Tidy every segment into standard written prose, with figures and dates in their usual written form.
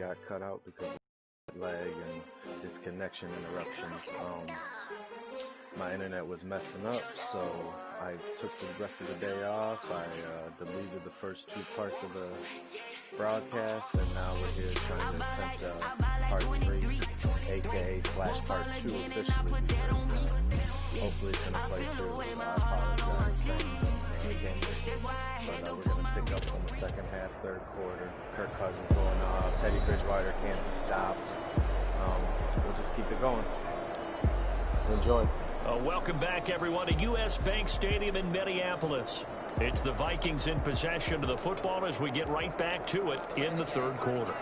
got cut out because of lag and disconnection interruptions. My internet was messing up, so I took the rest of the day off. I deleted the first 2 parts of the broadcast, and now we're here trying to attempt part 3, aka / part 2 officially, because hopefully it's gonna play through. I apologize, again, but we're gonna pick up on the second half, third quarter. Kirk Cousins going off. Teddy Bridgewater can't be stopped. We'll just keep it going. Enjoy. Welcome back, everyone, to U.S. Bank Stadium in Minneapolis. It's the Vikings in possession of the football as we get right back to it in the third quarter.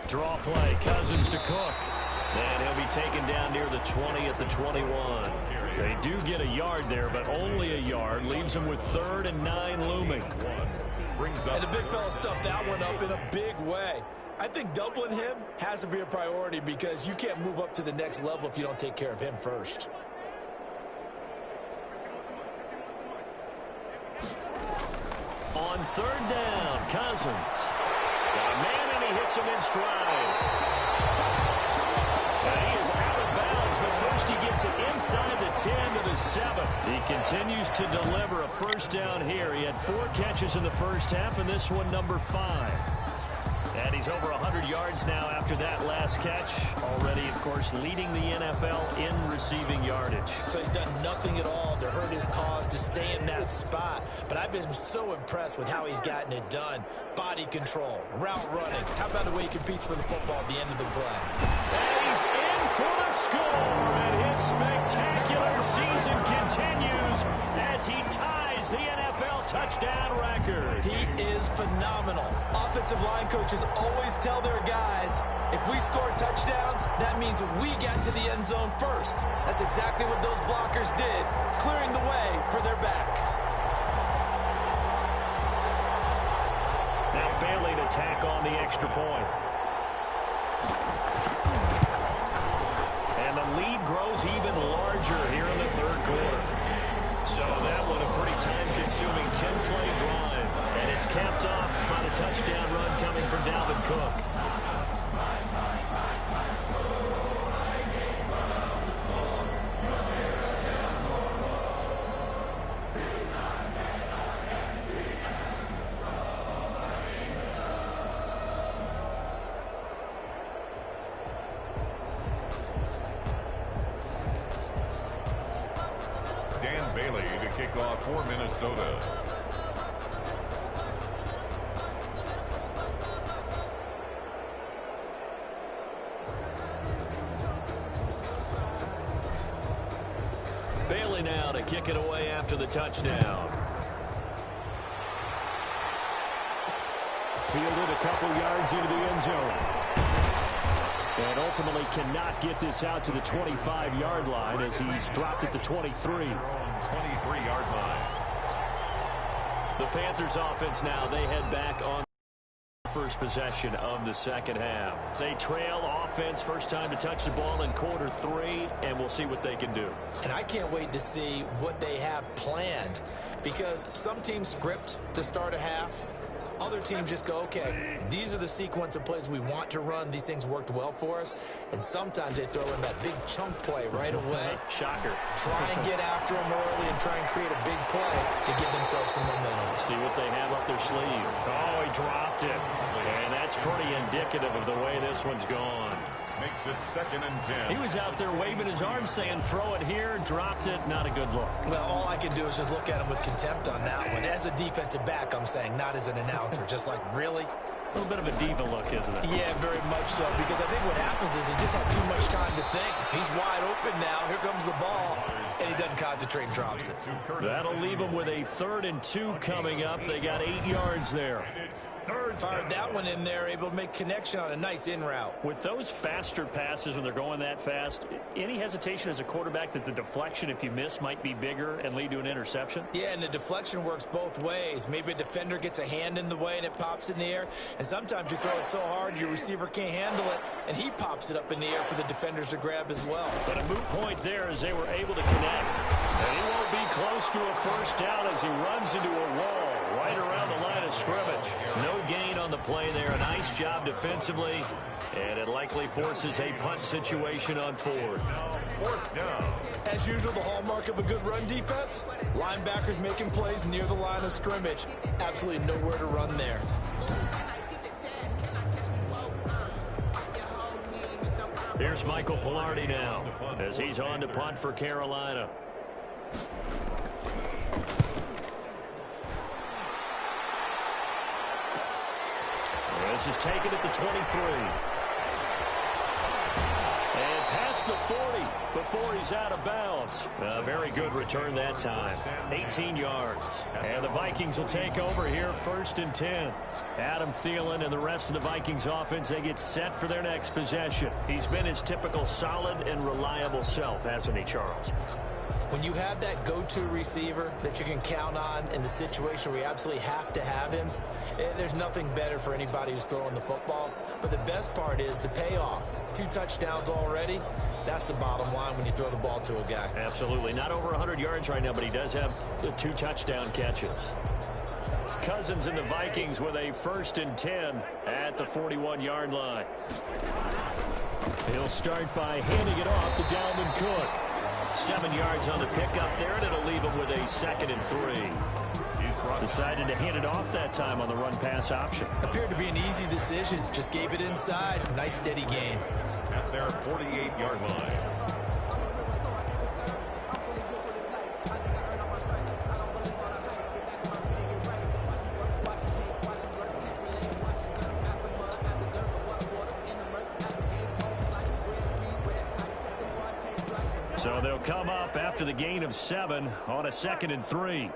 Draw play, Cousins to Cook. And he'll be taken down near the 20 at the 21. They do get a yard there, but only a yard. Leaves them with 3rd and 9 looming. And the big fella stuffed that one up in a big way. I think doubling him has to be a priority because you can't move up to the next level if you don't take care of him first. On 3rd down, Cousins. Got a man, and he hits him in stride. He is out of bounds, but first he gets it inside the 10 to the 7. He continues to deliver a first down here. He had 4 catches in the first half, and this one number 5. And he's over 100 yards now after that last catch. Already, of course, leading the NFL in receiving yardage. So he's done nothing at all to hurt his cause, to stay in that spot. But I've been so impressed with how he's gotten it done. Body control, route running. How about the way he competes for the football at the end of the play? And he's in for the score. And his spectacular season continues as he ties the NFL touchdown record. He is phenomenal. Offensive line coaches always tell their guys, if we score touchdowns, that means we get to the end zone first. That's exactly what those blockers did, clearing the way for their back. Now Bailey to tack on the extra point. And the lead grows even larger here in the third quarter. So that one a pretty time-consuming 10-play drive. And it's capped off by the touchdown run coming from Dalvin Cook. Bailey to kick off for Minnesota. Bailey now to kick it away after the touchdown. Fielded a couple yards into the end zone. And ultimately cannot get this out to the 25-yard line as he's dropped at the 23. 23-yard line. The Panthers offense now, they head back on first possession of the second half. They trail offense, first time to touch the ball in quarter 3, and we'll see what they can do. And I can't wait to see what they have planned, because some teams script to start a half. Other teams just go, okay, these are the sequence of plays we want to run. These things worked well for us. And sometimes they throw in that big chunk play right away. Shocker. Try and get after them early and try and create a big play to give themselves some momentum. See what they have up their sleeve. Oh, he dropped it. And that's pretty indicative of the way this one's gone. Makes it 2nd and 10. He was out there waving his arms saying, throw it here, dropped it, not a good look. Well, all I can do is just look at him with contempt on that one. As a defensive back, I'm saying, not as an announcer. Just like, really? A little bit of a diva look, isn't it? Yeah, very much so. Because I think what happens is he just had too much time to think. He's wide open now. Here comes the ball. and he doesn't concentrate and drops it. That'll leave them with a 3rd and 2 coming up. They got 8 yards there. Fired that one in there, able to make connection on a nice in route. With those faster passes when they're going that fast, any hesitation as a quarterback that the deflection, if you miss, might be bigger and lead to an interception? Yeah, and the deflection works both ways. Maybe a defender gets a hand in the way and it pops in the air, and sometimes you throw it so hard your receiver can't handle it, and he pops it up in the air for the defenders to grab as well. But a moot point there as they were able to connect. And he won't be close to a first down as he runs into a wall right around the line of scrimmage. No gain on the play there. A nice job defensively, and it likely forces a punt situation on 4th. 4th down. As usual, the hallmark of a good run defense, linebackers making plays near the line of scrimmage. Absolutely nowhere to run there. Here's Michael Pilardi now as he's on to punt for Carolina. This is taken at the 23. And past the 40 before he's out of bounds. A very good return that time. 18 yards. And the Vikings will take over here 1st and 10. Adam Thielen and the rest of the Vikings offense, they get set for their next possession. He's been his typical solid and reliable self, hasn't he, Charles? When you have that go-to receiver that you can count on in the situation where you absolutely have to have him, there's nothing better for anybody who's throwing the football. But the best part is the payoff. 2 touchdowns already. That's the bottom line when you throw the ball to a guy. Absolutely. Not over 100 yards right now, but he does have 2 touchdown catches. Cousins and the Vikings with a 1st and 10 at the 41-yard line. He'll start by handing it off to Dalvin Cook. 7 yards on the pickup there, and it'll leave him with a 2nd and 3. Decided to hand it off that time on the run-pass option. Appeared to be an easy decision. Just gave it inside. Nice, steady gain. At their 48-yard line. So they'll come up after the gain of 7 on a 2nd and 3.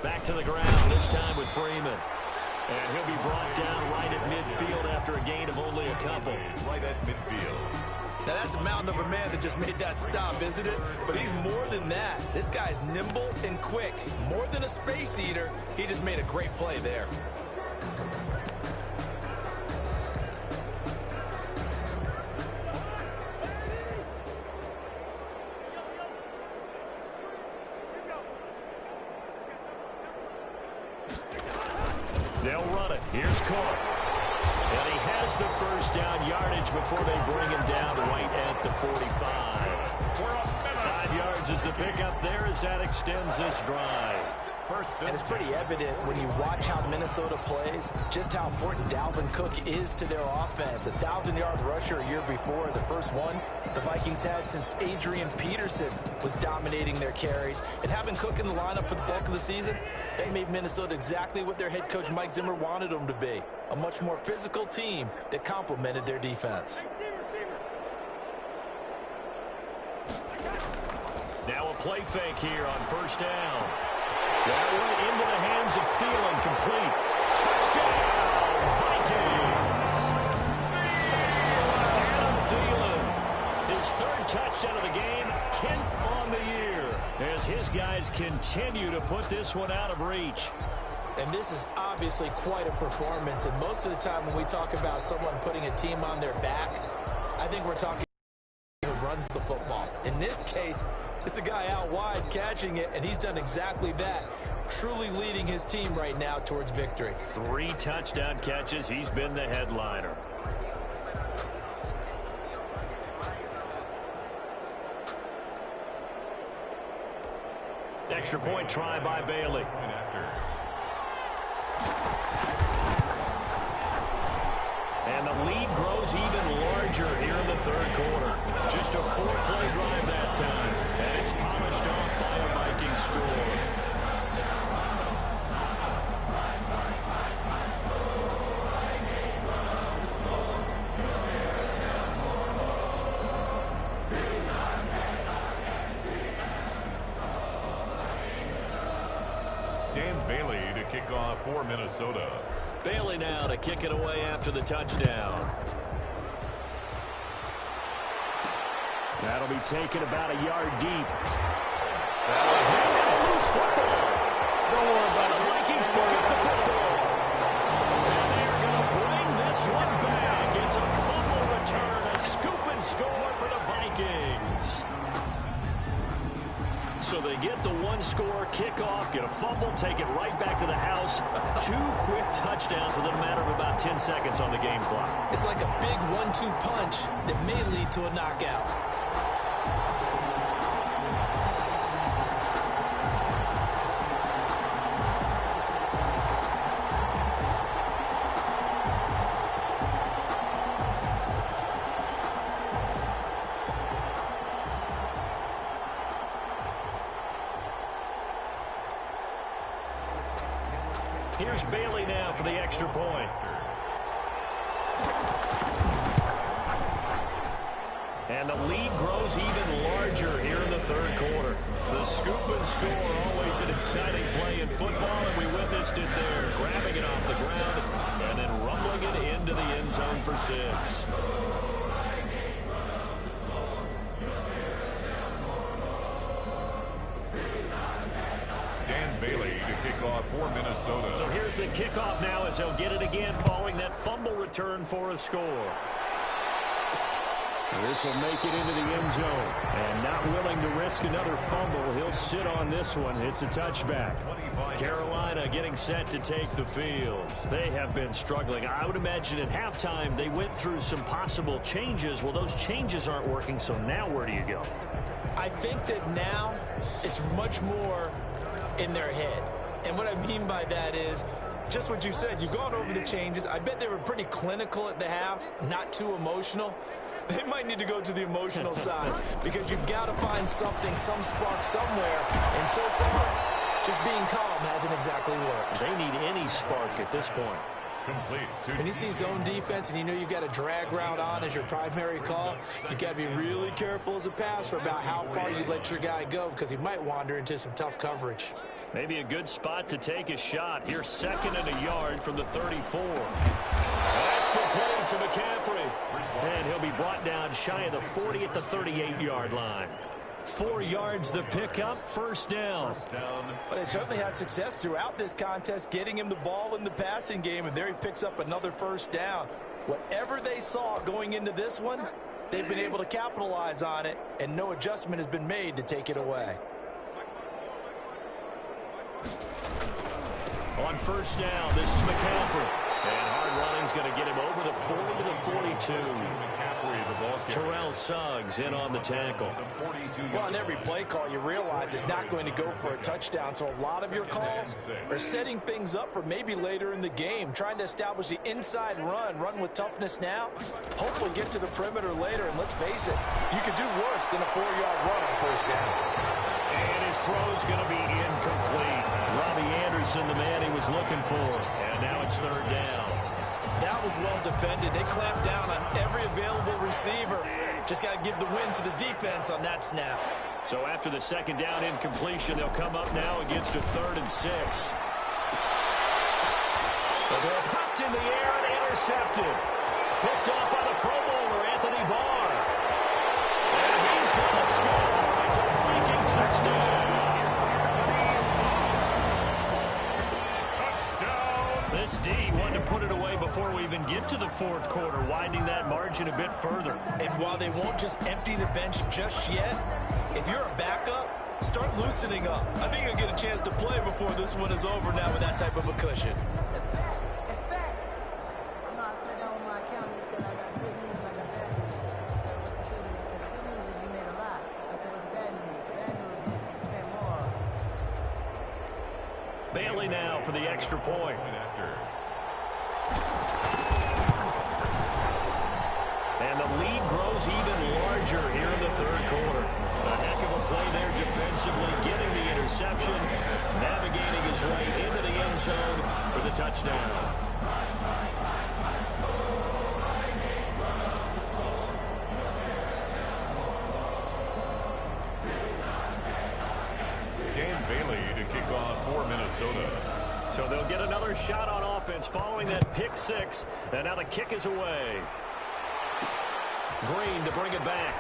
Back to the ground, this time with Freeman. And he'll be brought down right at midfield after a gain of only a couple. Right at midfield. Now, that's a mountain of a man that just made that stop, isn't it? But he's more than that. This guy's nimble and quick. More than a space eater, he just made a great play there. They'll run it. Here's Cook. And he has the first down yardage before they bring him down right at the 45. 5 yards is the pickup there as that extends this drive. And it's pretty evident when you watch how Minnesota plays, just how important Dalvin Cook is to their offense. 1,000-yard rusher a year before, the first one the Vikings had since Adrian Peterson was dominating their carries. And having Cook in the lineup for the bulk of the season, that made Minnesota exactly what their head coach Mike Zimmer wanted them to be. A much more physical team that complemented their defense. Now a play fake here on 1st down. That went into the hands of Thielen, complete. Touchdown! Vikings! Adam Thielen, his 3rd touchdown of the game, 10th on the year, as his guys continue to put this one out of reach. And this is obviously quite a performance, and most of the time when we talk about someone putting a team on their back, I think we're talking who runs the football. In this case, it's a guy out wide catching it, and he's done exactly that, truly leading his team right now towards victory. 3 touchdown catches. He's been the headliner. Extra point try by Bailey. And the lead grows even larger here in the 3rd quarter. Just a 4-play drive that time. And it's polished off by a Viking score. Bailey to kick off for Minnesota. Bailey now to kick it away after the touchdown. That'll be taken about a yard deep. Loose football. Don't worry about it. The Vikings pick up the football. And they're going to bring this one back. It's a fumble return, a scoop and score for the Vikings. So they get the one-score kickoff, get a fumble, take it right back to the house. 2 quick touchdowns within a matter of about 10 seconds on the game clock. It's like a big 1-2 punch that may lead to a knockout. Here's Bailey now for the extra point. And the lead grows even larger here in the third quarter. The scoop and score, always an exciting play in football, and we witnessed it there, grabbing it off the ground and then rumbling it into the end zone for 6. For Minnesota. So here's the kickoff now as they'll get it again following that fumble return for a score. This will make it into the end zone. And not willing to risk another fumble, he'll sit on this one. It's a touchback. Carolina getting set to take the field. They have been struggling. I would imagine at halftime they went through some possible changes. Well, those changes aren't working, so now where do you go? I think that now it's much more in their head. And what I mean by that is just what you said. You've gone over the changes. I bet they were pretty clinical at the half, not too emotional. They might need to go to the emotional side because you've got to find something, some spark somewhere. And so far, just being calm hasn't exactly worked. They need any spark at this point. Complete. When you see zone defense and you know you've got a drag route on as your primary call, you've got to be really careful as a passer about how far you let your guy go because he might wander into some tough coverage. Maybe a good spot to take a shot. Here's 2nd and a yard from the 34. That's complete to McCaffrey. And he'll be brought down shy of the 40 at the 38-yard line. 4 yards the pickup, first down. But they certainly had success throughout this contest, getting him the ball in the passing game, and there he picks up another first down. Whatever they saw going into this one, they've been able to capitalize on it, and no adjustment has been made to take it away. On first down, this is McCaffrey. And hard running's going to get him over the 40 to the 42. Terrell Suggs in on the tackle. Well, on every play call, you realize it's not going to go for a touchdown. So a lot of your calls are setting things up for maybe later in the game, trying to establish the inside run with toughness now, hopefully get to the perimeter later. And let's face it, you could do worse than a 4-yard run on first down. And his throw's going to be incomplete. Robbie Anderson, the man he was looking for. And now it's 3rd down. That was well defended. They clamped down on every available receiver. Just got to give the win to the defense on that snap. So after the 2nd down incompletion, they'll come up now against a 3rd and 6. The ball popped in the air and intercepted. Picked up by the Pro Bowler, Anthony Barr. And he's going to score. It's a Viking touchdown. This D wanted to put it away before we even get to the 4th quarter, widening that margin a bit further. And while they won't just empty the bench just yet, if you're a backup, start loosening up. I think you'll get a chance to play before this one is over now with that type of a cushion. Bailey now for the extra point. And the lead grows even larger here in the 3rd quarter. A heck of a play there defensively, getting the interception, navigating his way into the end zone for the touchdown. Dan Bailey to kick off for Minnesota. So they'll get another shot on offense following that pick six. And now the kick is away. Green to bring it back.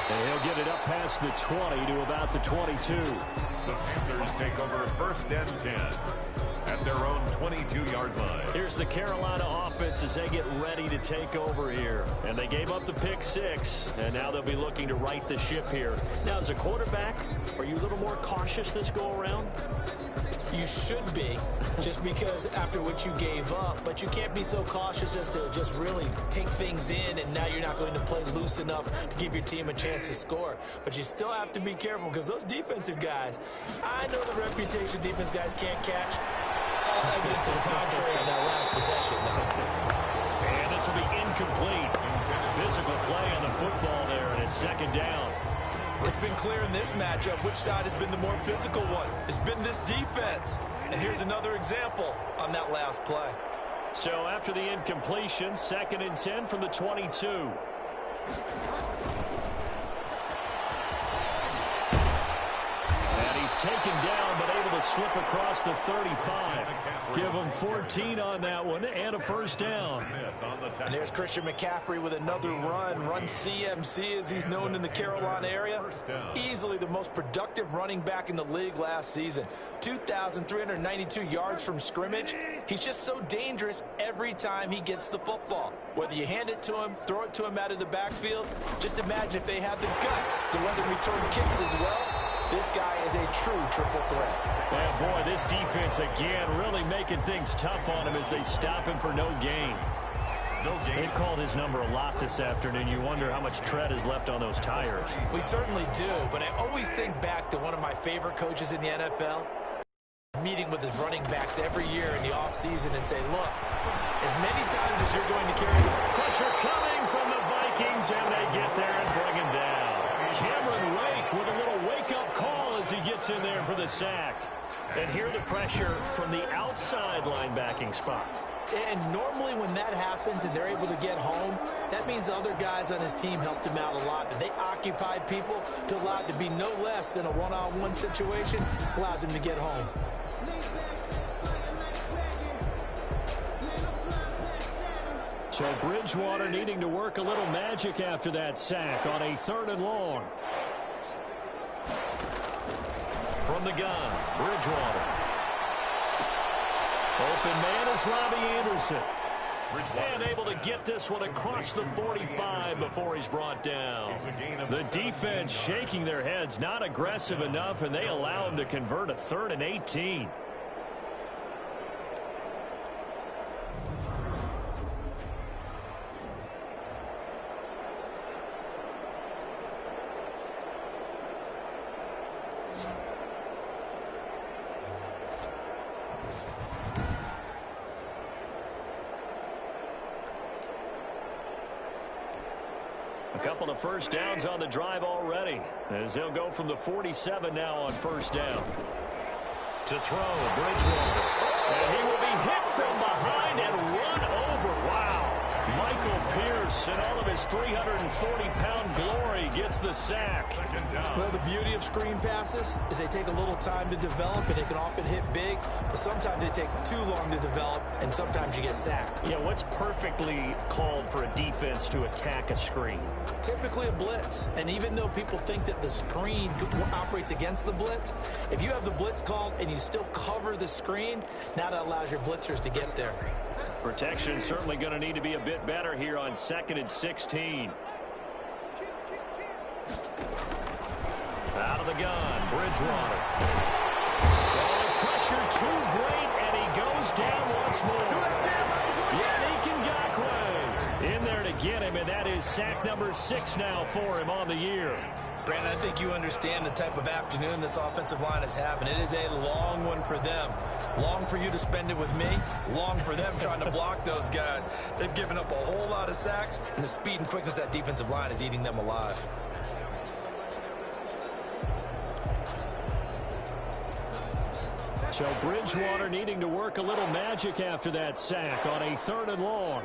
And he'll get it up past the 20 to about the 22. The Panthers take over 1st and 10 at their own 22-yard line. Here's the Carolina offense as they get ready to take over here. And they gave up the pick six, and now they'll be looking to right the ship here. Now, as a quarterback, are you a little more cautious this go-around? You should be, just because after what you gave up, but you can't be so cautious as to just really take things in, and now you're not going to play loose enough to give your team a chance to score. But you still have to be careful, because those defensive guys, I know the reputation defense guys can't catch. All evidence to the contrary on that last possession, though. And this will be incomplete. Physical play on the football there, and it's 2nd down. It's been clear in this matchup which side has been the more physical one. It's been this defense. And here's another example on that last play. So after the incompletion, 2nd and 10 from the 22. And he's taken down, but able to slip across the 35. Give him 14 on that one and a 1st down. And there's Christian McCaffrey with another run CMC as he's known in the Carolina area. Easily the most productive running back in the league last season. 2,392 yards from scrimmage. He's just so dangerous every time he gets the football. Whether you hand it to him, throw it to him out of the backfield, just imagine if they had the guts to let him return kicks as well. This guy is a true triple threat. And boy, this defense again really making things tough on him as they stop him for no gain. They've called his number a lot this afternoon. You wonder how much tread is left on those tires. We certainly do, but I always think back to one of my favorite coaches in the NFL, meeting with his running backs every year in the offseason and say, look, as many times as you're going to carry the pressure coming from the Vikings, and they get there and bring him down. Cameron Wake with a little wake-up call as he gets in there for the sack. And here the pressure from the outside linebacking spot. And normally when that happens and they're able to get home, that means the other guys on his team helped him out a lot. That they occupied people to allow it to be no less than a one-on-one situation, allows him to get home. So Bridgewater needing to work a little magic after that sack on a 3rd and long. From the gun, Bridgewater. Open man is Robbie Anderson. And able to get this one across the 45 before he's brought down. The defense shaking their heads, not aggressive enough, and they allow him to convert a 3rd and 18. A couple of 1st downs on the drive already, as they'll go from the 47 now on 1st down. To throw, Bridgewater. And he will be hit from behind and run over. Wow. Michael Pierce, in all of his 340-pound glory, gets the sack. Well, the beauty of screen passes is they take a little time to develop, and they can often hit big, but sometimes they take too long to develop, and sometimes you get sacked. Yeah, what's perfectly called for a defense to attack a screen? Typically a blitz, and even though people think that the screen operates against the blitz, if you have the blitz called and you still cover the screen, now that allows your blitzers to get there. Protection certainly going to need to be a bit better here on 2nd and 16. Out of the gun, Bridgewater. Oh, the pressure too great, and he goes down once more. Yannick Ngakoue in there to get him, and that is sack number 6 now for him on the year. Brandon, I think you understand the type of afternoon this offensive line is having. It is a long one for them. Long for you to spend it with me. Long for them trying to block those guys. They've given up a whole lot of sacks, and the speed and quickness of that defensive line is eating them alive. So Bridgewater needing to work a little magic after that sack on a 3rd and long.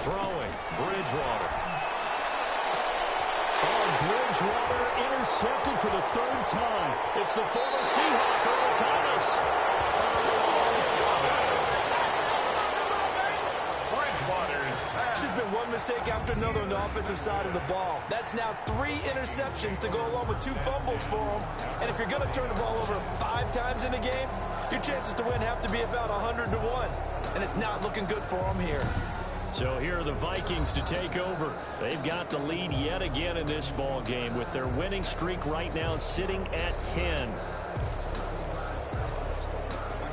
Throwing, Bridgewater. Oh, Bridgewater intercepted for the third time. It's the former Seahawk, Thomas. There's been one mistake after another on the offensive side of the ball. That's now 3 interceptions to go along with 2 fumbles for him. And if you're going to turn the ball over 5 times in a game, your chances to win have to be about 100 to 1. And it's not looking good for him here. So here are the Vikings to take over. They've got the lead yet again in this ball game with their winning streak right now sitting at 10.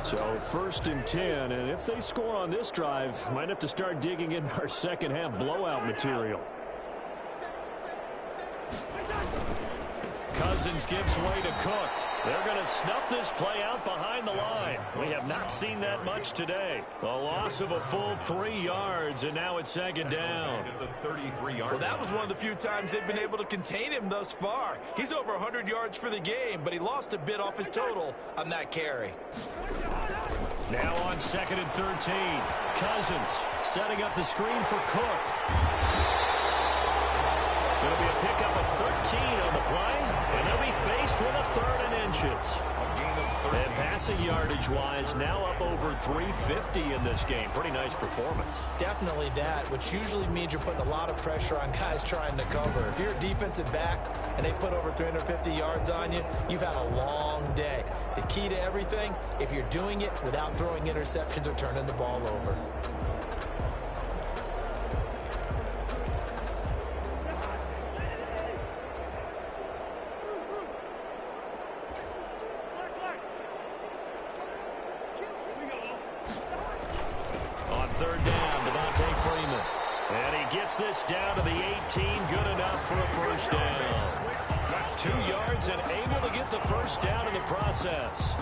So 1st and 10, and if they score on this drive, might have to start digging in our second half blowout material. Cousins gives way to Cook. They're going to snuff this play out behind the line. We have not seen that much today. A loss of a full 3 yards, and now it's 2nd down. Well, that was one of the few times they've been able to contain him thus far. He's over 100 yards for the game, but he lost a bit off his total on that carry. Now on 2nd and 13. Cousins setting up the screen for Cook. Going to be a pickup of 13 on the play, and they'll be faced with a 3rd and inches. And passing yardage-wise, now up over 350 in this game. Pretty nice performance. Definitely that, which usually means you're putting a lot of pressure on guys trying to cover. If you're a defensive back and they put over 350 yards on you, you've had a long day. The key to everything, if you're doing it without throwing interceptions or turning the ball over. This down to the 18, good enough for a 1st down. 2 yards and able to get the 1st down in the process.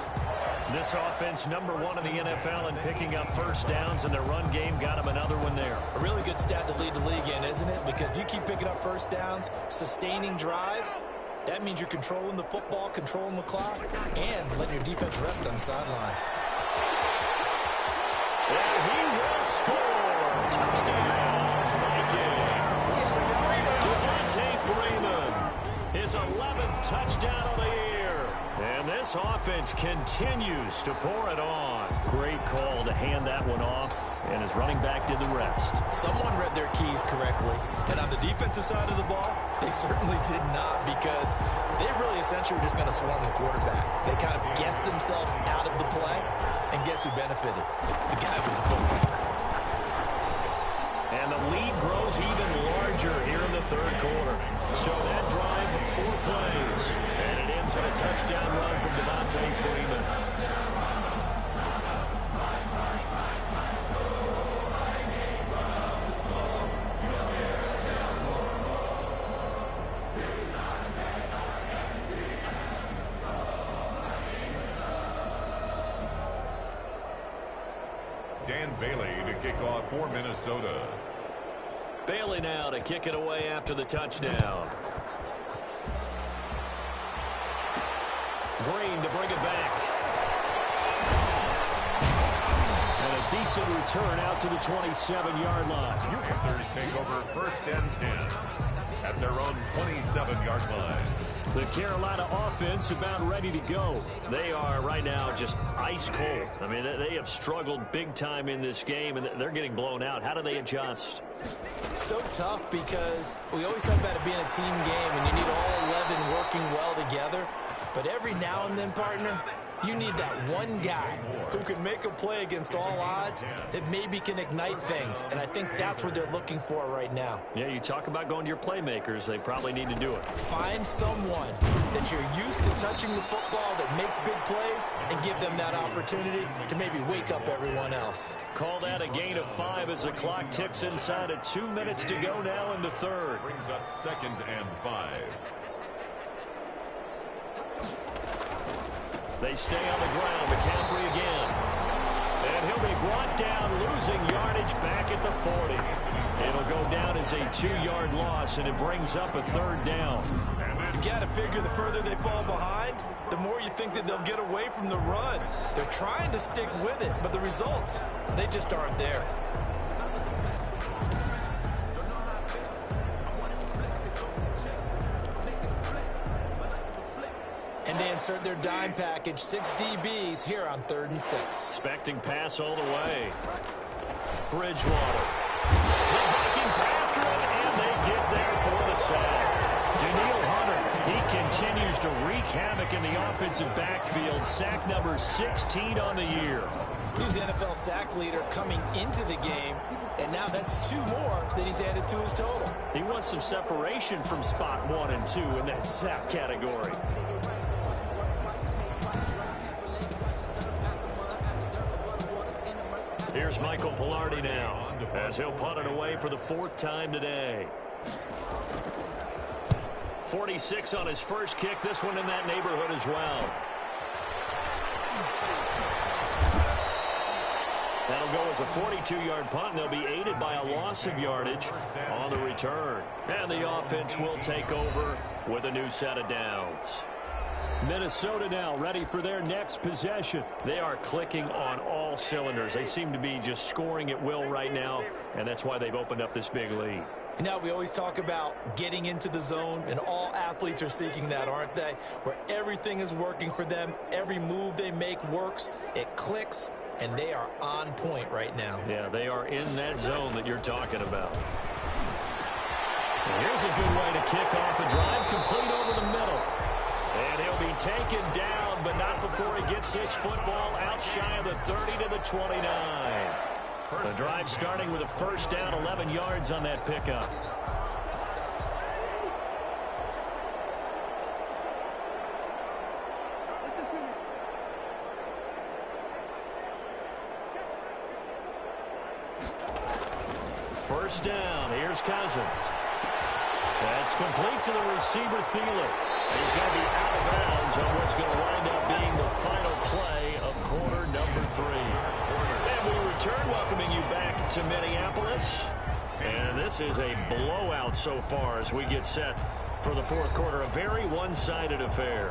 This offense #1 in the NFL in picking up 1st downs, and their run game got them another one there. A really good stat to lead the league in, isn't it? Because if you keep picking up 1st downs, sustaining drives, that means you're controlling the football, controlling the clock, and letting your defense rest on the sidelines. And he will score. Touchdown. His 11th touchdown of the year. And this offense continues to pour it on. Great call to hand that one off, and his running back did the rest. Someone read their keys correctly. And on the defensive side of the ball, they certainly did not, because they really essentially were just going to swarm the quarterback. They kind of guessed themselves out of the play, and guess who benefited? The guy with the football. And the lead grows even larger here in the 3rd quarter. So that drive of 4 plays, and it ends in a touchdown run from Devontae Freeman. Dan Bailey to kick off for Minnesota. Bailey now to kick it away after the touchdown. Green to bring it back. And a decent return out to the 27-yard line. Panthers take over 1st and 10 at their own 27-yard line. The Carolina offense about ready to go. They are right now just ice cold. I mean, they have struggled big time in this game, and they're getting blown out. How do they adjust? So tough, because we always talk about it being a team game, and you need all 11 working well together. But every now and then, partner, you need that one guy who can make a play against all odds that maybe can ignite things. And I think that's what they're looking for right now. Yeah, you talk about going to your playmakers. They probably need to do it. Find someone that you're used to touching the football that makes big plays and give them that opportunity to maybe wake up everyone else. Call that a gain of 5 as the clock ticks inside of 2 minutes to go now in the 3rd. Brings up 2nd and 5. They stay on the ground. McCaffrey again. And he'll be brought down, losing yardage back at the 40. It'll go down as a 2-yard loss, and it brings up a 3rd down. You've got to figure the further they fall behind, the more you think that they'll get away from the run. They're trying to stick with it, but the results, they just aren't there. insert their dime package. 6 DBs here on 3rd and 6. Expecting pass all the way. Bridgewater. The Vikings after him, and they get there for the sack. Daniil Hunter, he continues to wreak havoc in the offensive backfield. Sack number 16 on the year. He's the NFL sack leader coming into the game, and now that's 2 more that he's added to his total. He wants some separation from spot 1 and 2 in that sack category. Here's Michael Pilardi now, as he'll punt it away for the 4th time today. 46 on his first kick. This one in that neighborhood as well. That'll go as a 42-yard punt, and they'll be aided by a loss of yardage on the return. And the offense will take over with a new set of downs. Minnesota now ready for their next possession. They are clicking on all cylinders. They seem to be just scoring at will right now, and that's why they've opened up this big lead. Now, we always talk about getting into the zone, and all athletes are seeking that, aren't they? Where everything is working for them, every move they make works, it clicks, and they are on point right now. Yeah, they are in that zone that you're talking about. And here's a good way to kick off a drive, complete over the middle. And he'll be taken down, but not before he gets this football out shy of the 30 to the 29. The drive starting with a first down, 11 yards on that pickup. First down, here's Cousins. That's complete to the receiver, Thielen. He's going to be out of bounds on what's going to wind up being the final play of quarter number 3. And we return, welcoming you back to Minneapolis. And this is a blowout so far as we get set for the 4th quarter. A very one-sided affair.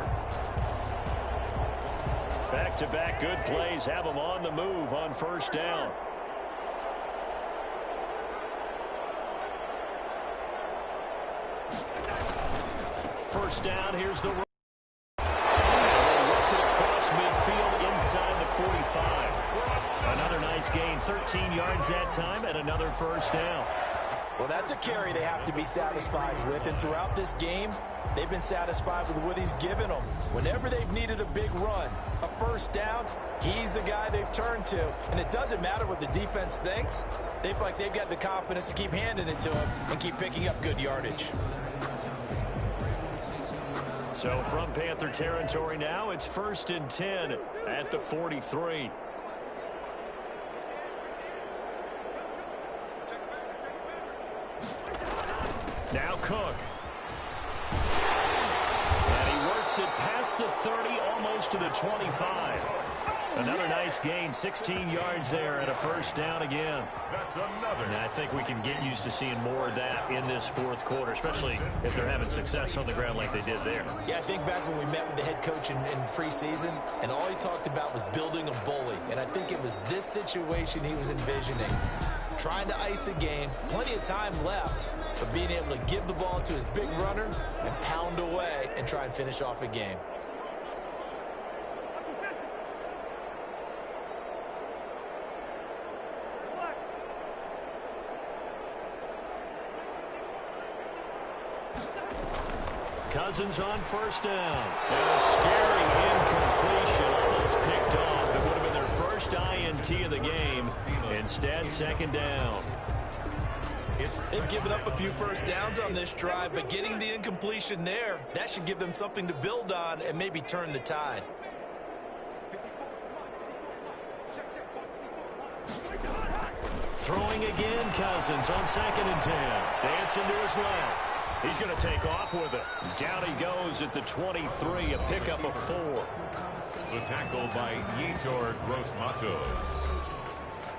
Back-to-back good plays have them on the move on first down. First down, here's the run. Across midfield inside the 45. Another nice gain, 13 yards that time, and another first down. Well, that's a carry they have to be satisfied with, and throughout this game, they've been satisfied with what he's given them. Whenever they've needed a big run, a first down, he's the guy they've turned to. And it doesn't matter what the defense thinks. They feel like they've got the confidence to keep handing it to him and keep picking up good yardage. So from Panther territory now, it's 1st and 10 at the 43. Now Cook. And he works it past the 30, almost to the 25. Another nice gain, 16 yards there, and a first down again. That's another. And I think we can get used to seeing more of that in this 4th quarter, especially if they're having success on the ground like they did there. Yeah, I think back when we met with the head coach in preseason, and all he talked about was building a bully. And I think it was this situation he was envisioning. Trying to ice a game, plenty of time left, but being able to give the ball to his big runner and pound away and try and finish off a game. Cousins on first down. And a scary incompletion, almost picked off. It would have been their first INT of the game. Instead, second down. They've given up a few first downs on this drive, but getting the incompletion there, that should give them something to build on and maybe turn the tide. Throwing again, Cousins on 2nd and 10. Dancing to his left. He's going to take off with it. Down he goes at the 23, a pickup of 4. The tackle by Yetur Gross-Matos.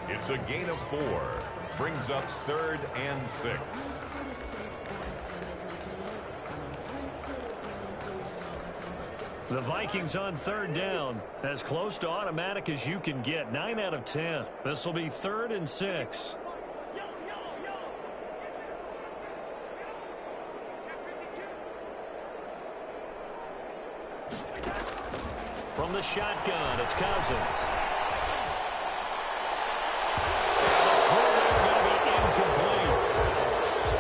It's a gain of 4. Brings up 3rd and 6. The Vikings on 3rd down, as close to automatic as you can get. 9 out of 10. This will be 3rd and 6. From the shotgun, it's Cousins.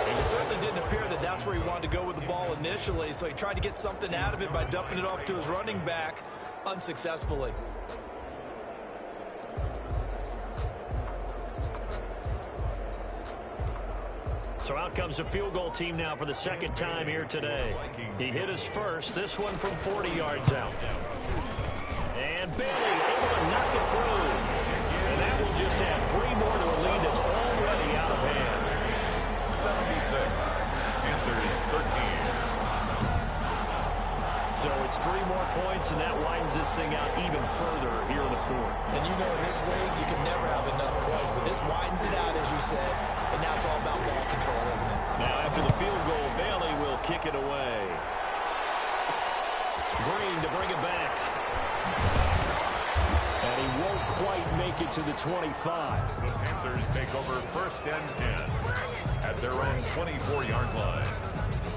It certainly didn't appear that that's where he wanted to go with the ball initially, so he tried to get something out of it by dumping it off to his running back unsuccessfully. So out comes the field goal team now for the second time here today. He hit his first, this one from 40 yards out. And Bailey able to knock it through. And that will just add 3 more to a lead that's already out of hand. 76. Panthers 13. So it's 3 more points, and that widens this thing out even further here in the fourth. And you know in this league, you can never have enough points, but this widens it out, as you said, and now it's all about ball control, isn't it? Now after the field goal, Bailey will kick it away. Green to bring it back. And he won't quite make it to the 25. The Panthers take over 1st and 10 at their own 24-yard line.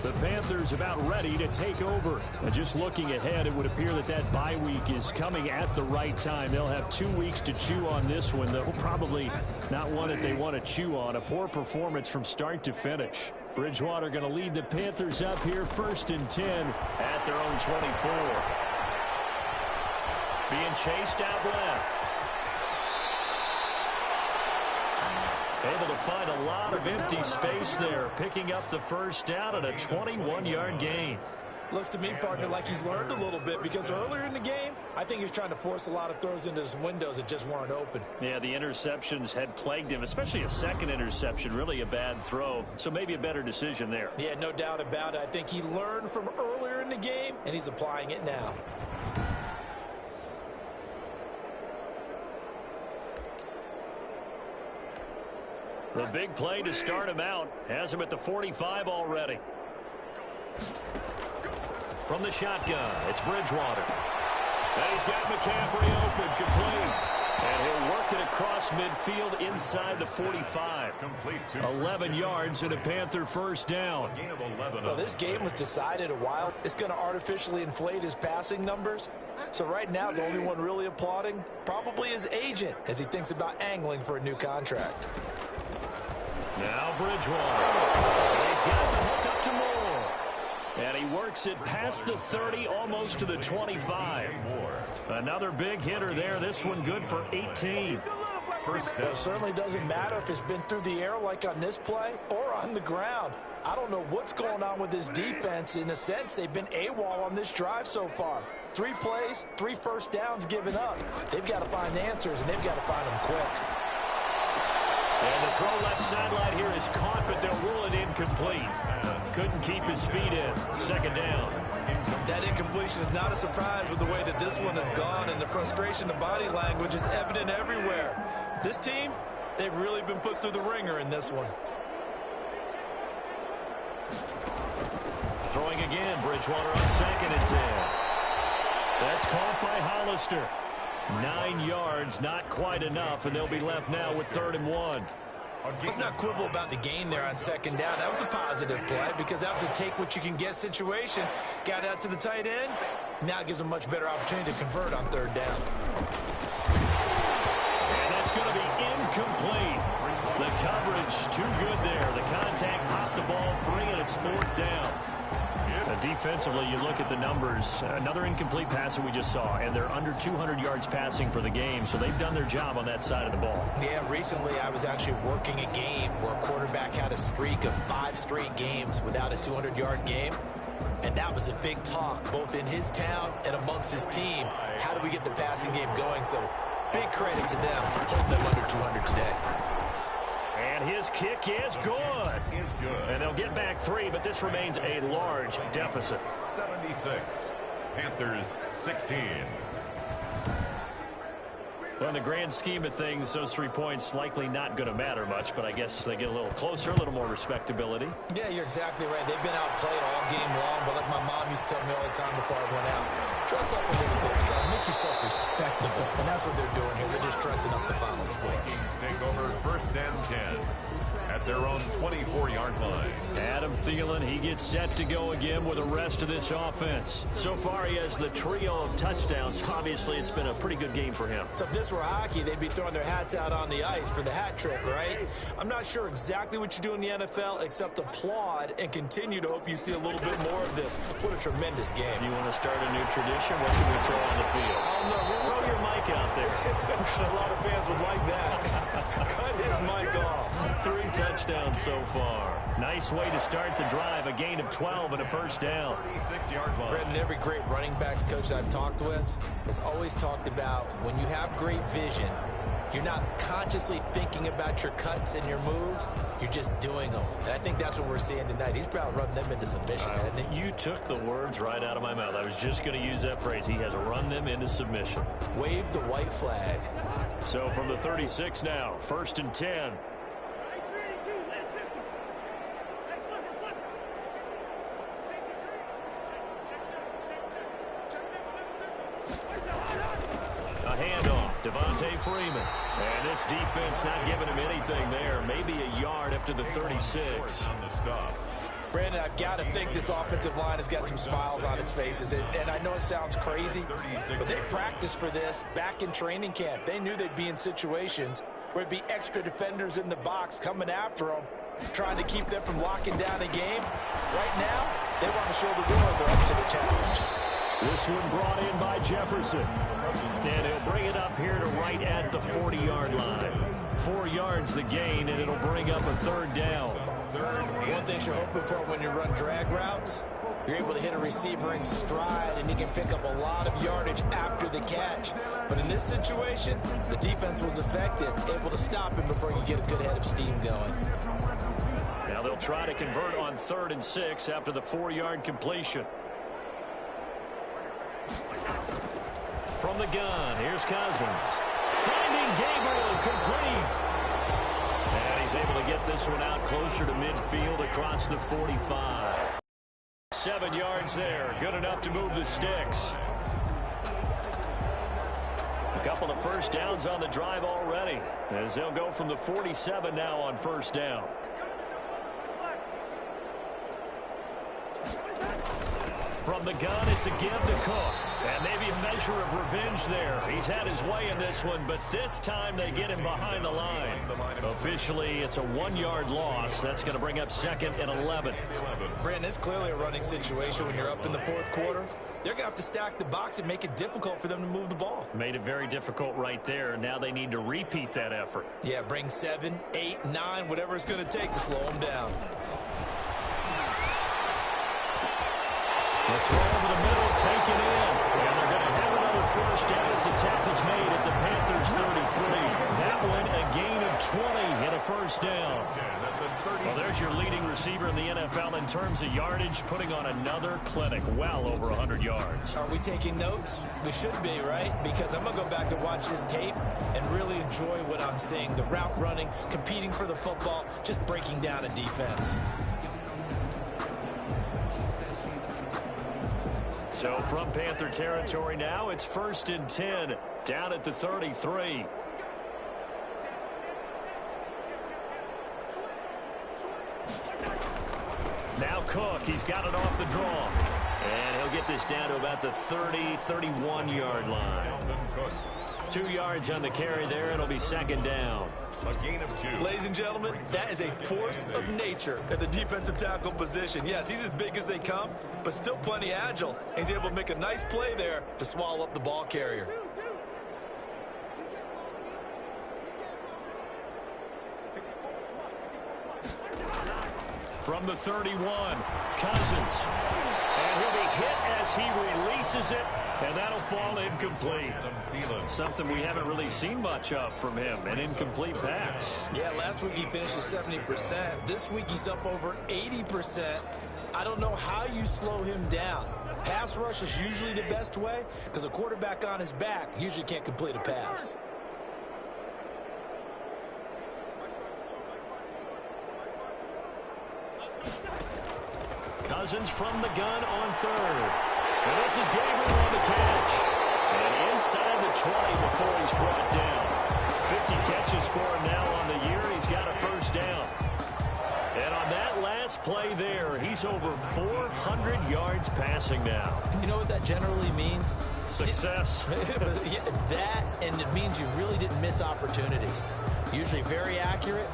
The Panthers about ready to take over. And just looking ahead, it would appear that that bye week is coming at the right time. They'll have 2 weeks to chew on this one. That will probably not one that they want to chew on. A poor performance from start to finish. Bridgewater going to lead the Panthers up here 1st and 10 at their own 24. Being chased out left. Able to find a lot of empty space there, picking up the first down at a 21-yard gain. Looks to me, partner, like he's learned a little bit, because earlier in the game, I think he was trying to force a lot of throws into his windows that just weren't open. Yeah, the interceptions had plagued him, especially a second interception, really a bad throw. So maybe a better decision there. Yeah, no doubt about it. I think he learned from earlier in the game, and he's applying it now. The big play to start him out. Has him at the 45 already. From the shotgun, it's Bridgewater. And he's got McCaffrey open, complete. And he'll work it across midfield inside the 45. 11 yards and a Panther first down. Well, this game was decided a while. It's going to artificially inflate his passing numbers. So right now, the only one really applauding probably his agent as he thinks about angling for a new contract. Now Bridgewater. And he's got the hook up to Moore. And he works it past the 30, almost to the 25. Another big hitter there. This one good for 18. It certainly doesn't matter if it's been through the air like on this play or on the ground. I don't know what's going on with this defense. In a sense, they've been AWOL on this drive so far. 3 plays, 3 first downs given up. They've got to find answers, and they've got to find them quick. And the throw left sideline here is caught, but they'll rule it incomplete. Couldn't keep his feet in. Second down. That incompletion is not a surprise with the way that this one has gone, and the frustration, the body language is evident everywhere. This team, they've really been put through the ringer in this one. Throwing again, Bridgewater on 2nd and 10. That's caught by Hollister. 9 yards, not quite enough, and they'll be left now with 3rd and 1. Let's not quibble about the gain there on 2nd down. That was a positive play because that was a take-what-you-can-get situation. Got out to the tight end. Now it gives them a much better opportunity to convert on 3rd down. And that's going to be incomplete. The coverage too good there. The contact popped the ball free, and it's 4th down. Defensively, you look at the numbers. Another incomplete pass that we just saw, and they're under 200 yards passing for the game, so they've done their job on that side of the ball. Yeah, recently I was actually working a game where a quarterback had a streak of 5 straight games without a 200-yard game, and that was a big talk both in his town and amongst his team. How do we get the passing game going? So big credit to them, holding them under 200 today. And his kick is good. And they'll get back 3, but this remains a large deficit. 76. Panthers 16. Well, in the grand scheme of things, those 3 points likely not going to matter much, but I guess they get a little closer, a little more respectability. Yeah, you're exactly right. They've been outplayed all game long, but like my mom used to tell me all the time before I went out, Dress up a little bit, son. Make yourself respectable. And that's what they're doing here. They're just dressing up the final score. Vikings take over 1st and 10 at their own 24-yard line. Adam Thielen, he gets set to go again with the rest of this offense. So far, he has the trio of touchdowns. Obviously, it's been a pretty good game for him. So if this were hockey, they'd be throwing their hats out on the ice for the hat trick, right? I'm not sure exactly what you do in the NFL except applaud and continue to hope you see a little bit more of this. What a tremendous game. You want to start a new tradition? What can we throw on the field? I don't know. Throw your mic out there. A lot of fans would like that. Cut his mic off. 3 touchdowns so far. Nice way to start the drive. A gain of 12 and a first down. 36-yard line. Brendan, every great running backs coach I've talked with has always talked about when you have great vision, you're not consciously thinking about your cuts and your moves. You're just doing them. And I think that's what we're seeing tonight. He's about run them into submission, hasn't he? You took the words right out of my mouth. I was just going to use that phrase. He has run them into submission. Wave the white flag. So from the 36 now, 1st and 10. Devontae Freeman. And this defense not giving him anything there. Maybe a yard up to the 36. On the stop. Brandon, I've got to think this offensive line has got some smiles on its faces. And I know it sounds crazy, but they practiced for this back in training camp. They knew they'd be in situations where it'd be extra defenders in the box coming after them, trying to keep them from locking down a game. Right now, they want to show the world they're up to the challenge. This one brought in by Jefferson. And he'll bring it up here to right at the 40-yard line. 4 yards the gain, and it'll bring up a 3rd down. One thing you're hoping for when you run drag routes, you're able to hit a receiver in stride, and he can pick up a lot of yardage after the catch. But in this situation, the defense was effective, able to stop him before you get a good head of steam going. Now they'll try to convert on 3rd and 6 after the 4-yard completion. From the gun, here's Cousins. Finding Gabriel, complete. And he's able to get this one out closer to midfield across the 45. 7 yards there, good enough to move the sticks. A couple of first downs on the drive already, as they'll go from the 47 now on 1st down. From the gun, it's a give to Cook. And maybe a measure of revenge there. He's had his way in this one, but this time they get him behind the line. Officially, it's a 1-yard loss. That's going to bring up 2nd and 11. Brandon, it's clearly a running situation when you're up in the 4th quarter. They're going to have to stack the box and make it difficult for them to move the ball. Made it very difficult right there. Now they need to repeat that effort. Yeah, bring 7, 8, 9, whatever it's going to take to slow them down. The throw over the middle, taken in. And they're going to have another first down as the tackle's made at the Panthers 33. That one a gain of 20 and a first down. Well, there's your leading receiver in the NFL in terms of yardage, putting on another clinic, well over 100 yards. Are we taking notes? We should be, right? Because I'm going to go back and watch this tape and really enjoy what I'm seeing. The route running, competing for the football, just breaking down a defense. So from Panther territory now, it's 1st and 10, down at the 33. Now Cook, he's got it off the draw. And he'll get this down to about the 30, 31-yard line. 2 yards on the carry there. It'll be 2nd down. A gain of 2. Ladies and gentlemen, that is a force of nature at the defensive tackle position. Yes, he's as big as they come, but still plenty agile. He's able to make a nice play there to swallow up the ball carrier. From the 31, Cousins. And he'll be hit as he releases it, and that'll fall incomplete. Something we haven't really seen much of from him, an incomplete pass. Yeah, last week he finished at 70%. This week he's up over 80%. I don't know how you slow him down. Pass rush is usually the best way because a quarterback on his back usually can't complete a pass. Cousins from the gun on 3rd. And this is Gabriel on the catch. And inside the 20 before he's brought down. 50 catches for him now on the year. He's got a first down. And on that last play there, he's over 400 yards passing now. You know what that generally means? Success. That, and it means you really didn't miss opportunities. Usually very accurate.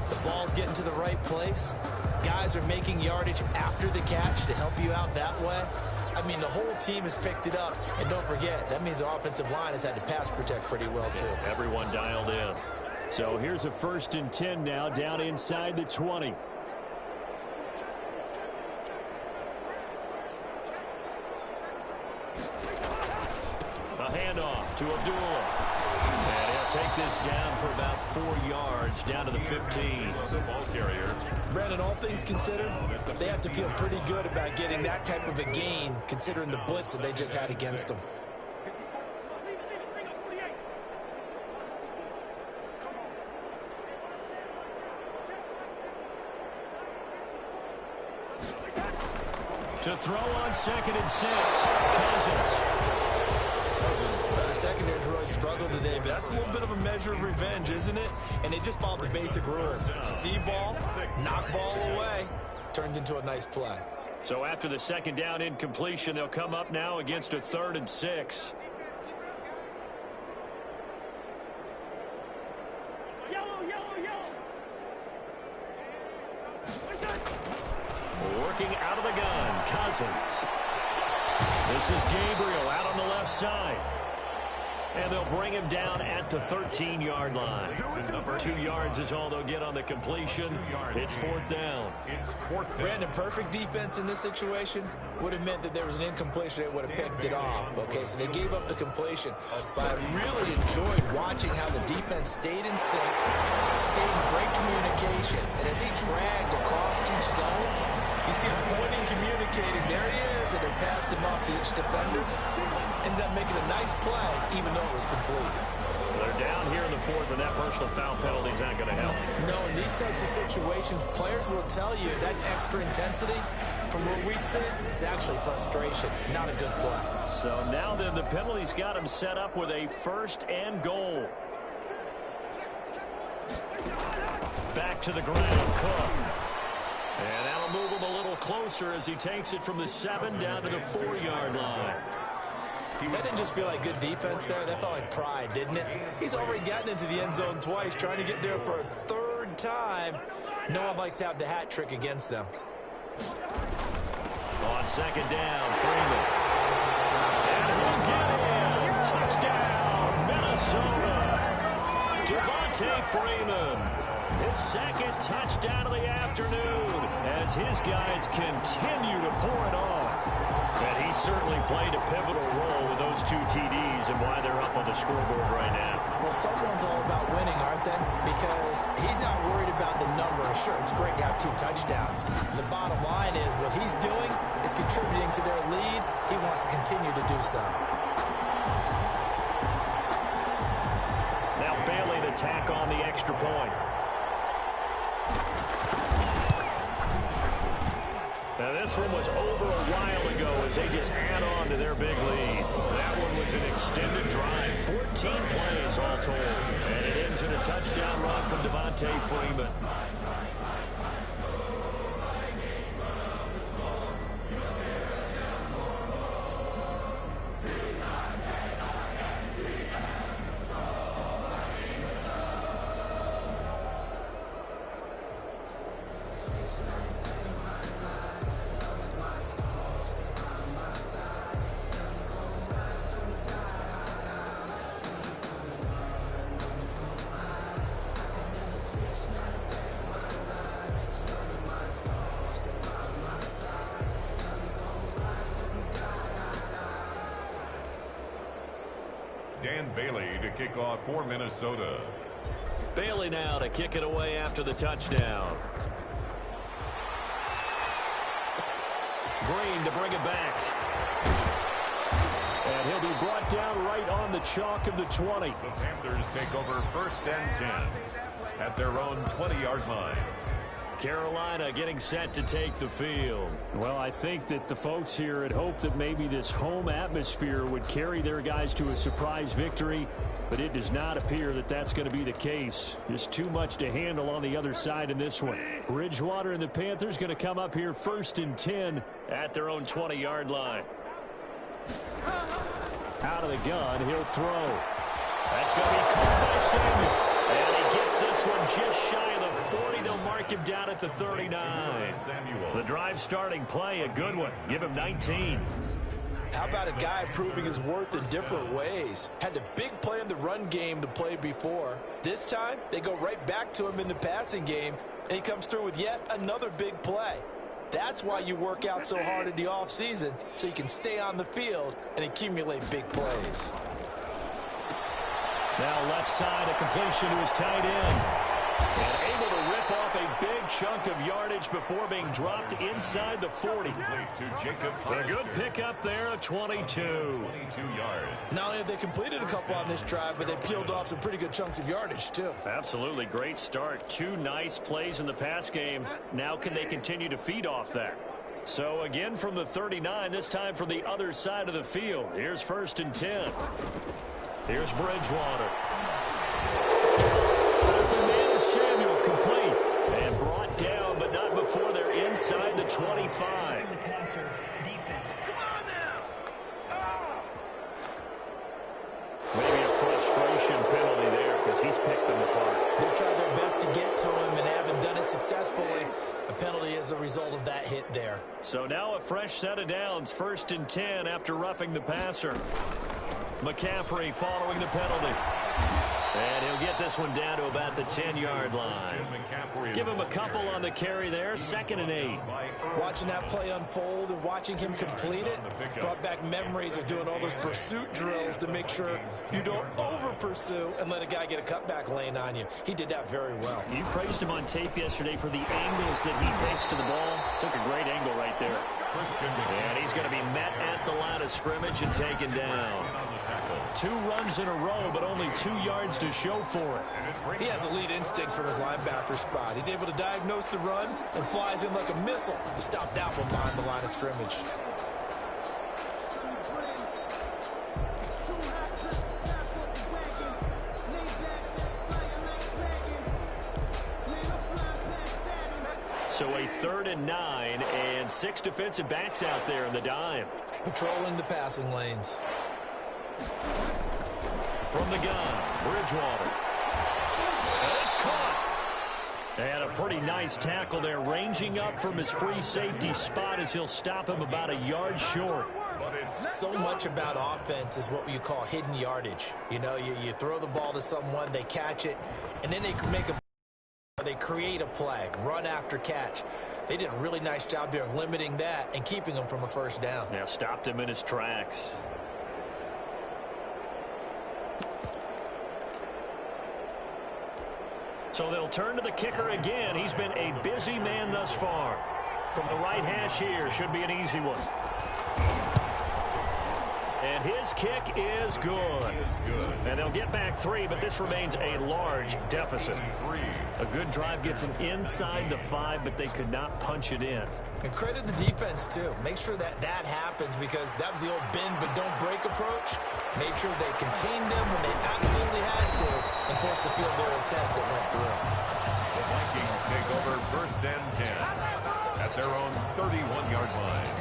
The ball's getting to the right place. Guys are making yardage after the catch to help you out that way. I mean, the whole team has picked it up. And don't forget, that means the offensive line has had to pass protect pretty well, too. Yeah, everyone dialed in. So here's a 1st and 10 now, down inside the 20. A handoff to Abdullah. And he'll take this down for about 4 yards, down to the 15. The ball carrier. Brandon, all things considered, they have to feel pretty good about getting that type of a gain, considering the blitz that they just had against them. To throw on 2nd and 6, Cousins. The secondary's really struggled today, but that's a little bit of a measure of revenge, isn't it? And they just followed the basic rules. See ball, knock ball away. Turns into a nice play. So after the 2nd down incompletion, they'll come up now against a 3rd and 6. Working out of the gun, Cousins. This is Gabriel out on the left side. And they'll bring him down at the 13-yard line. 2 yards is all they'll get on the completion. It's 4th down. Brandon, perfect defense in this situation would have meant that there was an incompletion that would have picked it off. Okay, so they gave up the completion. But I really enjoyed watching how the defense stayed in sync, stayed in great communication. And as he dragged across each zone, you see him pointing, communicating. There he is, and they passed him off to each defender. Ended up making a nice play, even though it was complete. They're down here in the 4th, and that personal foul penalty is not going to help. No, in these types of situations, players will tell you that's extra intensity. From where we sit, it's actually frustration, not a good play. So now then, the penalty's got him set up with a 1st and goal. Back to the ground, Cook. And that'll move him a little closer as he takes it from the 7 down to the 4-yard line. That didn't just feel like good defense there. That felt like pride, didn't it? He's already gotten into the end zone twice, trying to get there for a 3rd time. No one likes to have the hat trick against them. On 2nd down, Freeman. And he'll get in. Touchdown, Minnesota. Devontae Freeman. His 2nd touchdown of the afternoon as his guys continue to pour it on. And he certainly played a pivotal role with those 2 TDs and why they're up on the scoreboard right now. Well, someone's all about winning, aren't they? Because he's not worried about the number. Sure, it's great to have 2 touchdowns. The bottom line is what he's doing is contributing to their lead. He wants to continue to do so. Now Bailey to tack on the extra point. Now this one was over a while ago as they just add on to their big lead. That one was an extended drive, 14 plays all told. And it ends in a touchdown run from Devontae Freeman. Dan Bailey to kick off for Minnesota. Bailey now to kick it away after the touchdown. Green to bring it back. And he'll be brought down right on the chalk of the 20. The Panthers take over 1st and 10 at their own 20-yard line. Carolina getting set to take the field. Well, I think that the folks here had hoped that maybe this home atmosphere would carry their guys to a surprise victory, but it does not appear that that's going to be the case. Just too much to handle on the other side in this one. Bridgewater and the Panthers going to come up here 1st and 10 at their own 20-yard line. Out of the gun, he'll throw. That's going to be caught by Samuel. And he gets this one just shy of the 40. They'll mark him down at the 39. The drive starting play, a good one. Give him 19. How about a guy proving his worth in different ways? Had a big play in the run game the play before. This time, they go right back to him in the passing game, and he comes through with yet another big play. That's why you work out so hard in the offseason, so you can stay on the field and accumulate big plays. Now left side, a completion to his tight end. And able to rip off a big chunk of yardage before being dropped inside the 40. A good pickup there, a 22. Not only have they completed a couple on this drive, but they peeled off some pretty good chunks of yardage, too. Absolutely great start. 2 nice plays in the pass game. Now can they continue to feed off that? So again from the 39, this time from the other side of the field. Here's 1st and 10. Here's Bridgewater. The man is Samuel, complete. And brought down, but not before they're inside the 25. Maybe a frustration penalty there because he's picked them apart. They've tried their best to get to him and haven't done it successfully. A penalty is a result of that hit there. So now a fresh set of downs, 1st and 10 after roughing the passer. McCaffrey following the penalty. And he'll get this one down to about the 10-yard line. Give him a couple on the carry there, 2nd and 8. Watching that play unfold and watching him complete it brought back memories of doing all those pursuit drills to make sure you don't over-pursue and let a guy get a cutback lane on you. He did that very well. You praised him on tape yesterday for the angles that he takes to the ball. Took a great angle right there. And he's going to be met at the line of scrimmage and taken down. 2 runs in a row, but only 2 yards to show for it. He has elite instincts from his linebacker spot. He's able to diagnose the run and flies in like a missile to stop that one behind the line of scrimmage. So a 3rd and 9 and 6 defensive backs out there in the dime. Patrolling the passing lanes. From the gun, Bridgewater. And it's caught. And a pretty nice tackle there, ranging up from his free safety spot as he'll stop him about a yard short. So much about offense is what you call hidden yardage. You know, you throw the ball to someone, they catch it, and then they create a play, run after catch. They did a really nice job there of limiting that and keeping him from a 1st down. Yeah, stopped him in his tracks. So they'll turn to the kicker again. He's been a busy man thus far. From the right hash here, should be an easy one. And his kick is good. And they'll get back 3, but this remains a large deficit. A good drive gets them inside the 5, but they could not punch it in. And credit the defense, too. Make sure that happens because that was the old bend but don't break approach. Made sure they contained them when they absolutely had to and forced the field goal attempt that went through. The Vikings take over 1st and 10 at their own 31-yard line.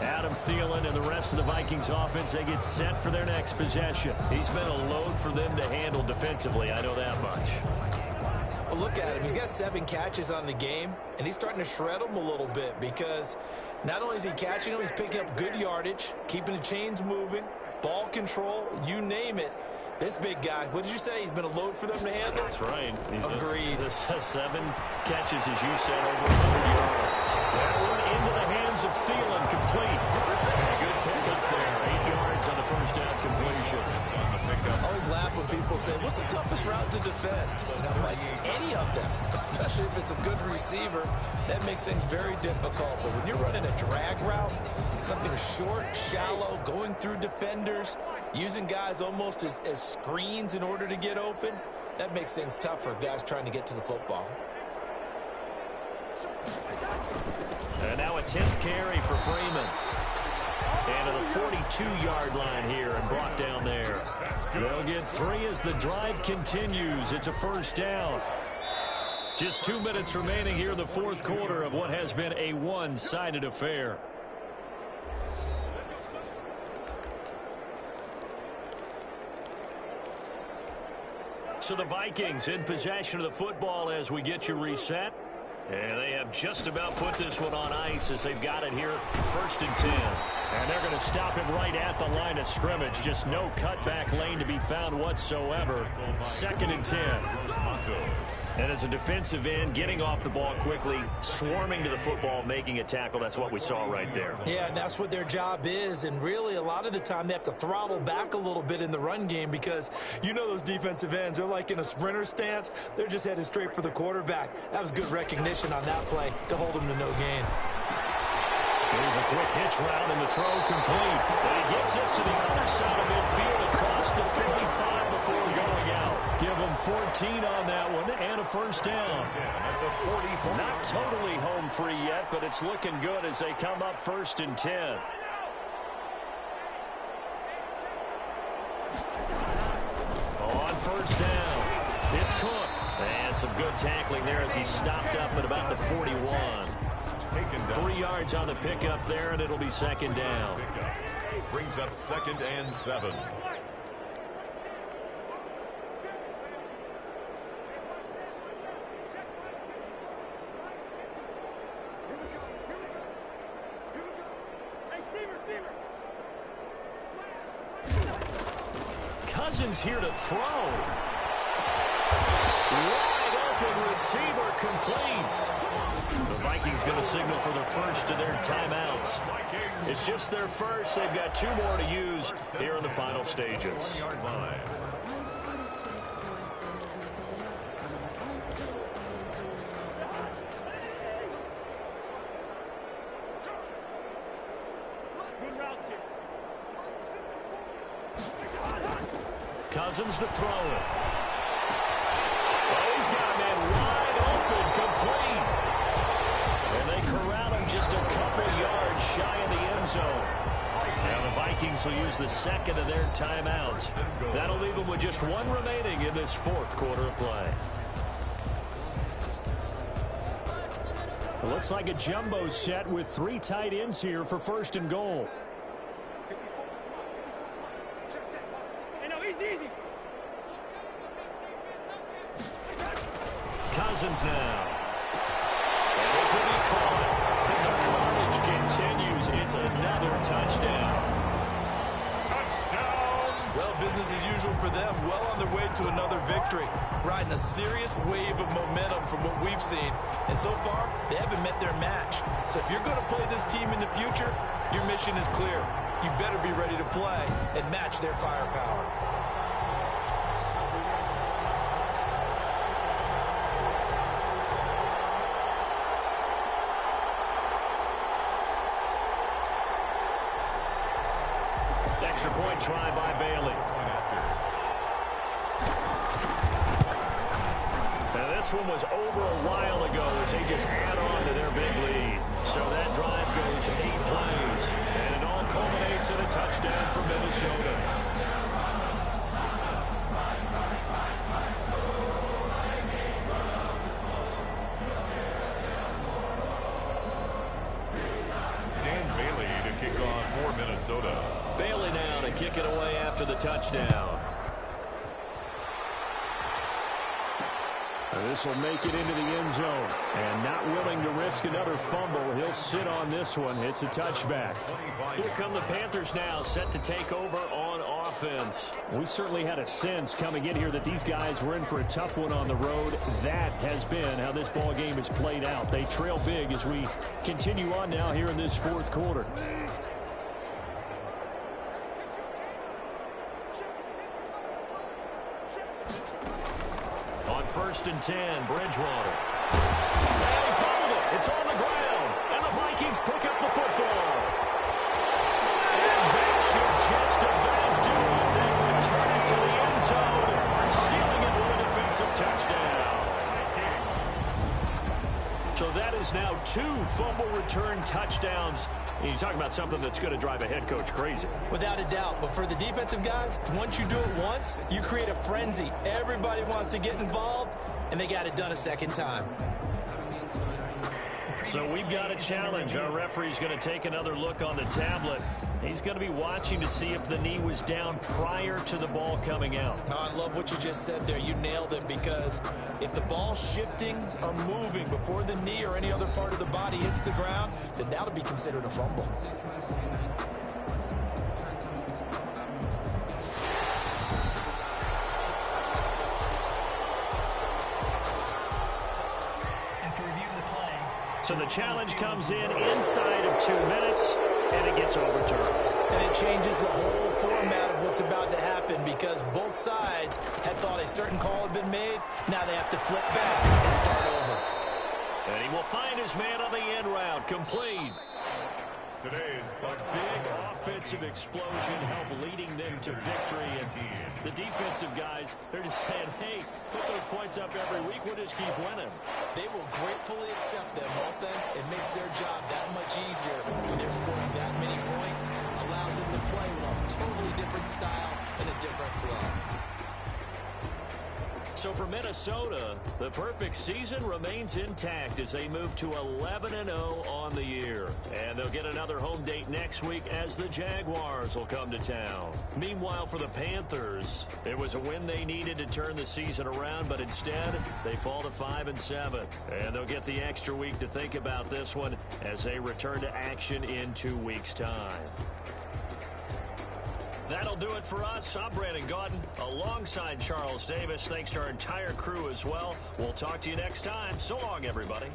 Adam Thielen and the rest of the Vikings offense, they get set for their next possession. He's been a load for them to handle defensively, I know that much. Well, look at him. He's got 7 catches on the game, and he's starting to shred them a little bit because not only is he catching them, he's picking up good yardage, keeping the chains moving, ball control, you name it. This big guy, what did you say? He's been a load for them to handle? That's right. Agreed. 7 catches, as you said, over 100 yards. That one into the hands of Thielen, complete. A good pickup there. 8 yards on the 1st down completion. I always laugh when people say, what's the toughest route to defend? And I'm like, any of them, especially if it's a good receiver, that makes things very difficult. But when you're running a drag route, something short, shallow, going through defenders, using guys almost as screens in order to get open, that makes things tougher, guys trying to get to the football. 10th carry for Freeman. And to the 42-yard line here and brought down there. They'll get 3 as the drive continues. It's a first down. Just 2 minutes remaining here in the fourth quarter of what has been a one-sided affair. So the Vikings in possession of the football as we get you reset. And they have just about put this one on ice as they've got it here, 1st and 10. And they're going to stop him right at the line of scrimmage. Just no cutback lane to be found whatsoever. 2nd and 10. And as a defensive end, getting off the ball quickly, swarming to the football, making a tackle. That's what we saw right there. Yeah, and that's what their job is. And really, a lot of the time, they have to throttle back a little bit in the run game because you know those defensive ends, they're like in a sprinter stance. They're just headed straight for the quarterback. That was good recognition on that play to hold them to no gain. Here's a quick hitch route and the throw complete. And he gets us to the other side of midfield across the 45 before going out. Give him 14 on that one and a first down. Not totally home free yet, but it's looking good as they come up 1st and 10. On first down, it's Cook. And some good tackling there as he stopped up at about the 41. 3 yards on the pickup there, and it'll be 2nd down. Brings up 2nd and 7. Cousins here to throw. Wide open receiver complete. The Vikings going to signal for the first of their timeouts. It's just their first. They've got 2 more to use here in the final stages. Cousins to throw it. Oh, he's got a man wide open, complete. And they corral him just a couple yards shy of the end zone. Now the Vikings will use the 2nd of their timeouts. That'll leave them with just 1 remaining in this 4th quarter of play. It looks like a jumbo set with 3 tight ends here for 1st and goal. Cousins now. And this will be caught. And the carnage continues. It's another touchdown. Touchdown! Well, business as usual for them. Well on their way to another victory. Riding a serious wave of momentum from what we've seen. And so far, they haven't met their match. So if you're going to play this team in the future, your mission is clear. You better be ready to play and match their firepower. Extra point try by Bailey. Now this one was over a while ago as they just add on to their big lead. So that drive goes 8 plays. And it all culminates in a touchdown for Minnesota. Minnesota. Bailey now to kick it away after the touchdown. And this will make it into the end zone. And not willing to risk another fumble, he'll sit on this one. It's a touchback. Here come the Panthers now, set to take over on offense. We certainly had a sense coming in here that these guys were in for a tough one on the road. That has been how this ball game is played out. They trail big as we continue on now here in this 4th quarter. On 1st and 10, Bridgewater. And he fumbled it. It's on the ground. And the Vikings pick up the football. And that should just about do it. They return it to the end zone, sealing it with a defensive touchdown. So that is now 2 fumble return touchdowns. And you talk about something that's going to drive a head coach crazy. Without a doubt. But for the defensive guys, once you do it once, you create a frenzy. Everybody wants to get involved, and they got it done a second time. So we've got a challenge. Our referee's going to take another look on the tablet. He's going to be watching to see if the knee was down prior to the ball coming out. Oh, I love what you just said there. You nailed it, because if the ball's shifting or moving before the knee or any other part of the body hits the ground, then that'll be considered a fumble. So the challenge comes in inside of 2 minutes, and it gets overturned. And it changes the whole format of what's about to happen, because both sides had thought a certain call had been made. Now they have to flip back and start over. And he will find his man on the end route, complete. Today's A big offensive explosion helped leading them to victory. And the defensive guys, they're just saying, hey, put those points up every week. We'll just keep winning. They will gratefully accept them, won't they? It makes their job that much easier when they're scoring that many points. Allows them to play with a totally different style and a different flow. So for Minnesota, the perfect season remains intact as they move to 11-0 on the year. And they'll get another home date next week as the Jaguars will come to town. Meanwhile, for the Panthers, it was a win they needed to turn the season around, but instead they fall to 5-7. And they'll get the extra week to think about this one as they return to action in 2 weeks' time. That'll do it for us. I'm Brandon Gaudin alongside Charles Davis. Thanks to our entire crew as well. We'll talk to you next time. So long, everybody.